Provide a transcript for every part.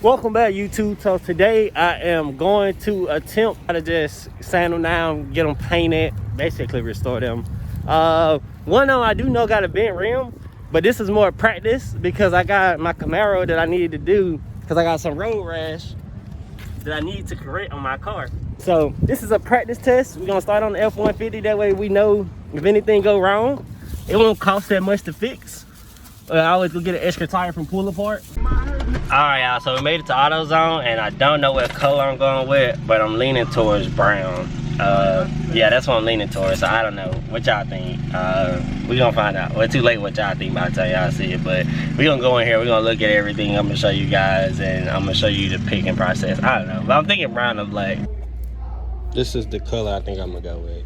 Welcome back, YouTube. So today I am going to attempt to just sand them down, get them painted, basically restore them. One of them I do know got a bent rim, but this is more practice because I got my Camaro that I needed to do because I got some road rash that I need to correct on my car. So this is a practice test. We're gonna start on the F-150. That way we know if anything go wrong, it won't cost that much to fix. I always go get an extra tire from Pull Apart. Alright, y'all, so we made it to AutoZone, and I don't know what color I'm going with, but I'm leaning towards brown. Yeah, that's what I'm leaning towards, so I don't know. What y'all think? We gonna find out. Well, it's too late what y'all think by the time y'all see it, but we gonna go in here, we're gonna look at everything. I'm gonna show you guys, and I'm gonna show you the picking process. I don't know, but I'm thinking brown or black. This is the color I think I'm gonna go with.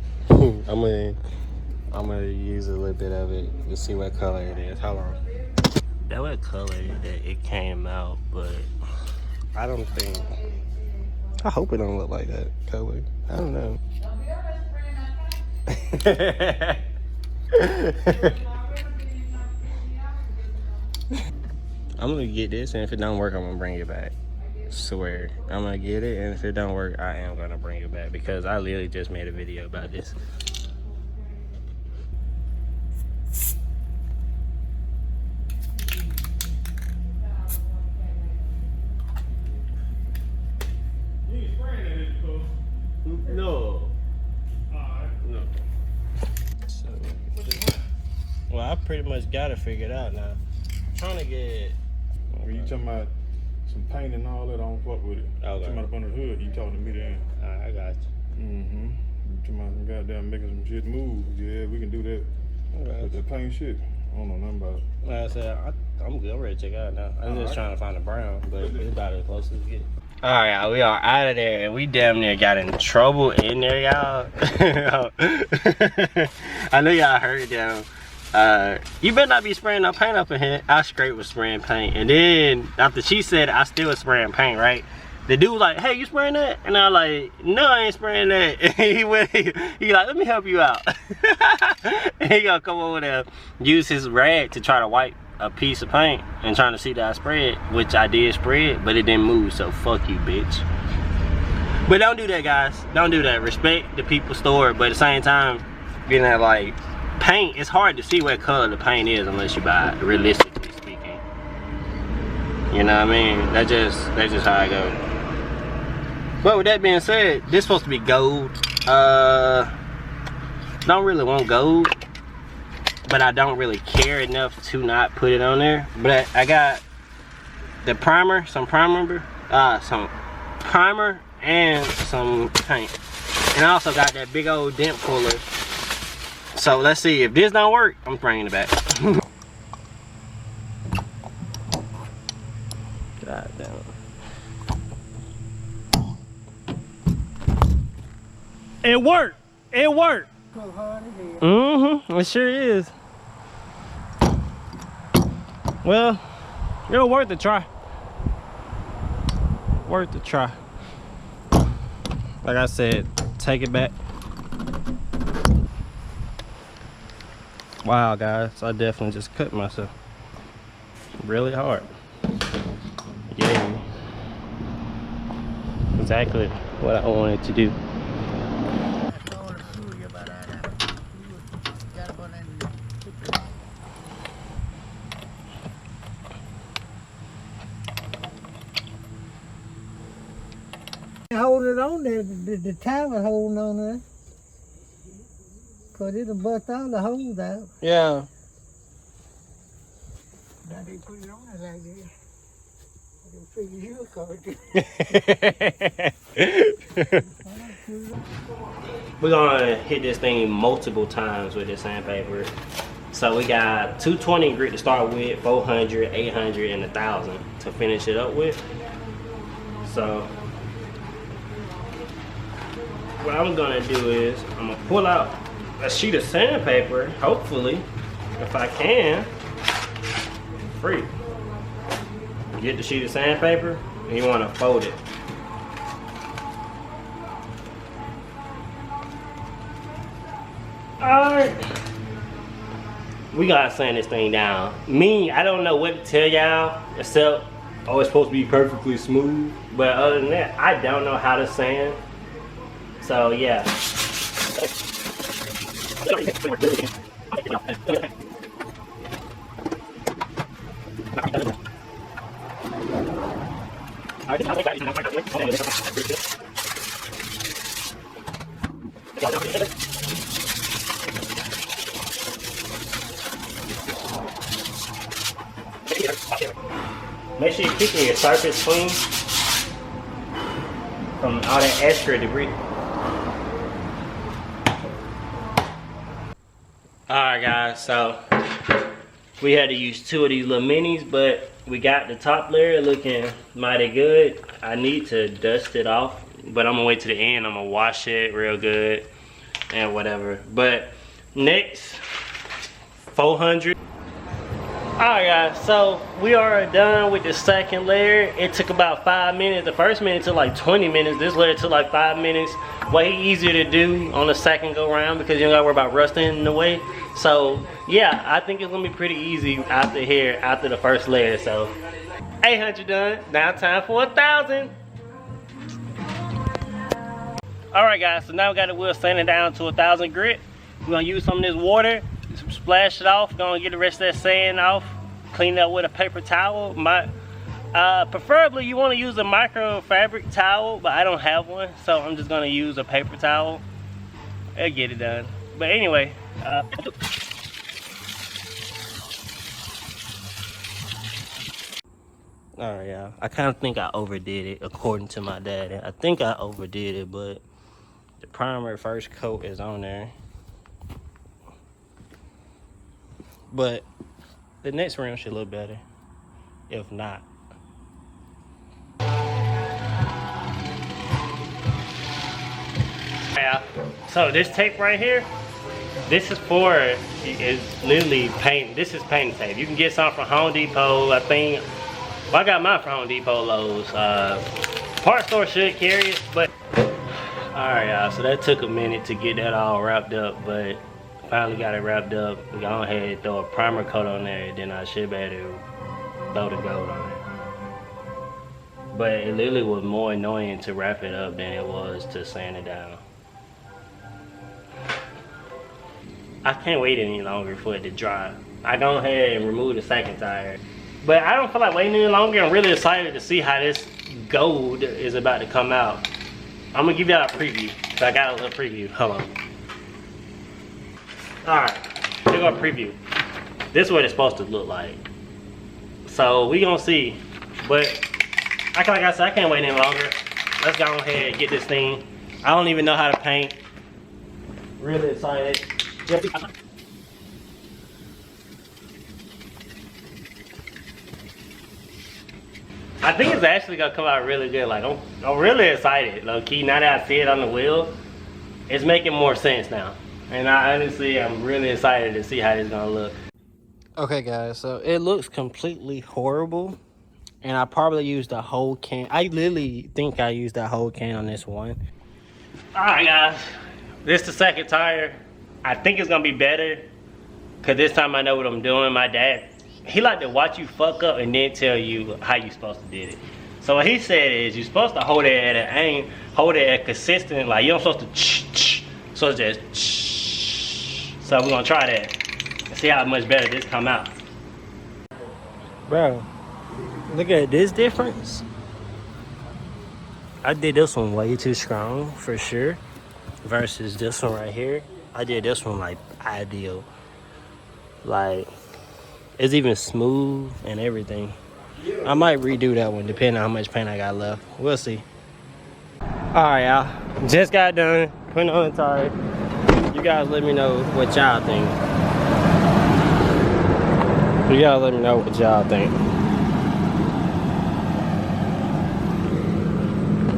I'm gonna use a little bit of it to see what color it is. Hold on. That what color that it came out, but I don't think. I hope it don't look like that color. I don't know. I'm gonna get this, and if it don't work, I'm gonna bring it back. Swear, I'm gonna get it, and if it don't work, I am gonna bring it back because I literally just made a video about this. No. No. So, well, I pretty much got it figured out now. I'm trying to get. When you talking about some paint and all that, I don't fuck with it. Okay. Talking about up under the hood, you talking to me then. I got you. Mm-hmm. You talking about some goddamn making some shit move. Yeah, we can do that. Okay. But that paint shit, I don't know nothing about it. Like I said, I'm good. I'm ready to check it out now. I'm just trying to find a brown, but it's about as close as it gets. Alright, y'all, we are out of there, and we damn near got in trouble in there, y'all. I know y'all heard them. You better not be spraying no paint up in here. I straight was spraying paint, and then after she said I still was spraying paint, right? The dude was like, "Hey, you spraying that?" And I was like, "No, I ain't spraying that." And he like, "Let me help you out." And he gonna come over there, use his rag to try to wipe a piece of paint and trying to see that I spray it, which I did spray it, but it didn't move, so fuck you, bitch. But don't do that, guys. Don't do that. Respect the people's store, but at the same time, being that like paint, it's hard to see what color the paint is unless you buy it, realistically speaking. You know what I mean? That's just how I go. But with that being said, this supposed to be gold. Don't really want gold, but I don't really care enough to not put it on there. But I got the primer, some primer and some paint. And I also got that big old dent puller. So let's see, if this don't work, I'm bringing it back. God damn it. It worked. It worked. Mm-hmm. It sure is. Well, it was worth a try. Worth a try. Like I said, take it back. Wow, guys, I definitely just cut myself really hard. Yay. Exactly what I wanted to do. Hold it on there, the timer holding on there. Cause it'll bust all the holes out. Yeah. Now they put it on there like that. They figure you caught it. We're gonna hit this thing multiple times with this sandpaper. So we got 220 grit to start with, 400, 800, and 1,000 to finish it up with. So what I'm gonna do is I'm gonna pull out a sheet of sandpaper, hopefully, if I can. Free. Get the sheet of sandpaper and you wanna fold it. Alright. We gotta sand this thing down. I don't know what to tell y'all except Oh, it's supposed to be perfectly smooth. But other than that, I don't know how to sand. So yeah. Make sure you're keeping your surface clean from all that extra debris. Alright guys, so we had to use 2 of these little minis, but we got the top layer looking mighty good. I need to dust it off, but I'm gonna wait to the end. I'm gonna wash it real good and whatever. But next, 400. Alright guys, so we are done with the second layer. It took about 5 minutes. The first minute took like 20 minutes. This layer took like 5 minutes. Way easier to do on the second go round because you don't gotta worry about rusting in the way. So yeah, I think it's gonna be pretty easy after here, after the first layer. So 800 done, now time for 1,000. Alright guys, so now we got the wheel sanded down to 1,000 grit. We're gonna use some of this water, splash it off, gonna get the rest of that sand off, clean it up with a paper towel. Preferably you want to use a microfabric towel, but I don't have one, so I'm just gonna use a paper towel and get it done. But anyway, alright y'all, I kind of think I overdid it according to my daddy. I think I overdid it, but the primer first coat is on there. But the next rim should look better, if not. Yeah, so this tape right here, this is for, it's literally paint. This is paint tape. You can get some from Home Depot, I think. Well, I got mine from Home Depot, Lowe's. Part store should carry it, but. Alright y'all, so that took a minute to get that all wrapped up, but finally got it wrapped up. We go ahead, throw a primer coat on there, then I should be able to throw the gold on it. But it literally was more annoying to wrap it up than it was to sand it down. I can't wait any longer for it to dry. I go ahead and remove the second tire. But I don't feel like waiting any longer. I'm really excited to see how this gold is about to come out. I'm gonna give y'all a preview. So I got a little preview. Hold on. Alright, here go a preview. This is what it's supposed to look like. So we gonna see. But like I said, I can't wait any longer. Let's go ahead and get this thing. I don't even know how to paint. Really excited. I think it's actually gonna come out really good. Like I'm really excited, low key. Now that I see it on the wheel, it's making more sense now. And I honestly, I'm really excited to see how it's gonna look. Okay guys, so it looks completely horrible. And I probably used the whole can. I literally think I used that whole can on this one. Alright guys, this is the second tire. I think it's gonna be better, cause this time I know what I'm doing. My dad, he like to watch you fuck up and then tell you how you supposed to did it. So what he said is you're supposed to hold it at an aim, hold it at consistent, like you're supposed to so it's just so we're gonna try that and see how much better this come out. Bro, look at this difference. I did this one way too strong for sure versus this one right here. I did this one like ideal. Like it's even smooth and everything. I might redo that one depending on how much paint I got left. We'll see. Alright y'all, just got done putting on the tire. You guys let me know what y'all think. You guys let me know what y'all think.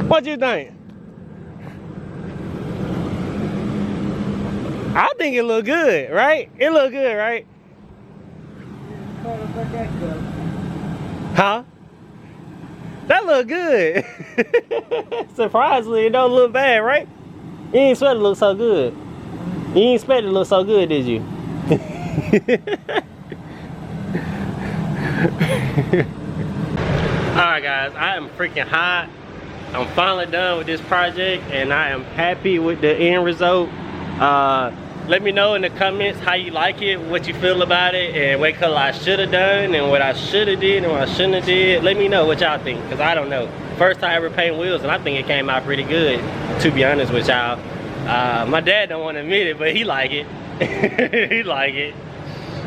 What you think? I think it look good, right? It look good, right? Huh? That look good. Surprisingly, it don't look bad, right? You ain't expect it to look so good. You ain't expect it to look so good, did you? Alright guys, I am freaking hot. I'm finally done with this project and I am happy with the end result. Let me know in the comments how you like it, what you feel about it, and what color I should have done, and what I should have did, and what I shouldn't have did. Let me know what y'all think, because I don't know. First time ever painting wheels, and I think it came out pretty good, to be honest with y'all. My dad don't want to admit it, but he like it. He like it.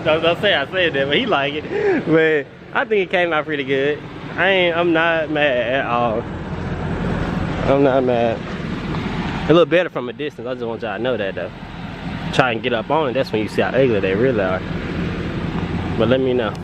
Don't say I said that, but he like it. But I think it came out pretty good. I'm not mad at all. I'm not mad. It look better from a distance. I just want y'all to know that though. Try and get up on it, that's when you see how ugly they really are. But let me know.